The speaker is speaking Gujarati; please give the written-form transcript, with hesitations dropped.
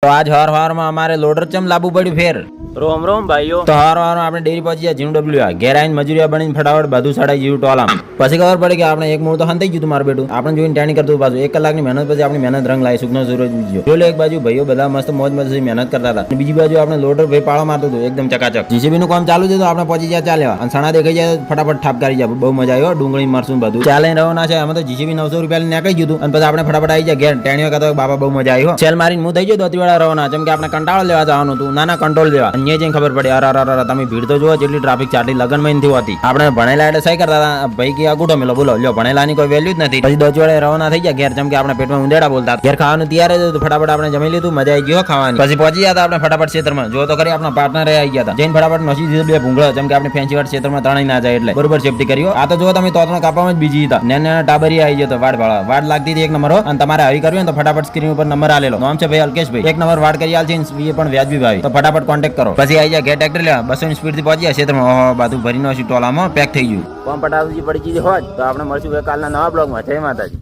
તો આજ હવાર માં અમારે લોડર ચમ લાવવું પડ્યું ફેર રોમ રોમ ભાઈઓ. તો હવાર આપણે ડેરી પહોંચી ગયા જીનું ડબલ્યુ ઘેર આવીને મજૂરિયા બનીને ફટાફટ બધું સડાઈ જીવું ટોલામ પછી ખબર પડી કે આપણે એક મૂળ તો હંતાઈ ગયું મારું બેટું આપણે જોઈને ટેણી કરતું પાછું 1 કલાકની મહેનત પછી આપણી મહેનત રંગ લાવી સુખનો સૂરજ બીજો જોઈ લો એક બાજુ ભાઈઓ બધા મસ્ત મોજ મસ્તી મહેનત કરતા હતા અને બીજી બાજુ આપણે લોડર ભાઈ પાળો મારતું હતું એકદમ ચકાચક જીસીબી નું કામ ચાલુ છે તો આપણે પહોંચી ગયા ચાલ્યા અને સણા દેખાઈ જાય ફટાફટ ઠાપ કરી જાય બહુ મજા આવ્યો ડુંગળી મરસું બધું ચાલે રવાના છે આમાં તો જીસીબી 900 રૂપિયા નાખી ગયું અને પછી આપણે ફટાફટ આવી જાય ઘેર ટેણીઓ કરતા બાબા બહુ મજા આવ્યો સેલ મારીને હું થઈ ગયો દોતીવાળા રવાના જેમ કે આપણે કંટાળો લેવા જવાનું હતું નાના કંટ્રોલ લેવા અને જઈને ખબર પડી અરે તમે ભીડ તો જુઓ જેટલી ટ્રાફિક ચાટલી લગન માં નથી હોતી આપણે ભણેલા એટલે સહી કરતા હતા ભાઈ કે આગુઠો મેલો બોલો લ્યો ભણેલાની કોઈ વેલ્યુ જ નથી પછી દોતીવાળે રવાના થઈ ગયા ઘેર જેમ કે આપણે પેટમાં ઉંદેડા બોલતા ઘેર ખાવાનું તૈયાર જ હતું ફટાફટ આપણે જમી લીધું મજા આવી ગયો ખાવાની પછી પહોંચી ગયા આપણે ફટાફટ ક્ષેત્રમાં જો તો કરી આપણા પાર્ટનર આવી ગયા હતા જઈને ફટાફટ નસી દીધું બે ભૂંગળો જેમ કે આપણે ફેન્સી વાડ ક્ષેત્રમાં તણાઈ ના જાય એટલે બરોબર સેફટી કર્યો આ તો જો તમે તોતનો કાપવામાં જ બીજી હતા નાના ટાબરી આવી ગયો વાડ ભાળા વાડ લાગતી હતી 1 નંબર અને તમારે આવી કરવી ને તો ફટાફટ સ્ક્રીન ઉપર નંબર આલેલો નામ છે ભાઈ અલ્કેશભાઈ 1 નંબર વાડ કરી આલ છે એ પણ વ્યાજબી ભાઈ તો ફટાફટ કોન્ટેક્ટ કરો પછી આવી જાય ઘેર ટ્રેક્ટર લેવા 200 ની સ્પીડ થી પહોંચી ગયા ક્ષેત્રમાં બધું ભરીનો ટોલામાં પેક થઈ ગયું કોમ પટાવજી પડી ગઈ હોય તો આપણે મળશું કાલના નવા બ્લોગમાં જય માતાજી.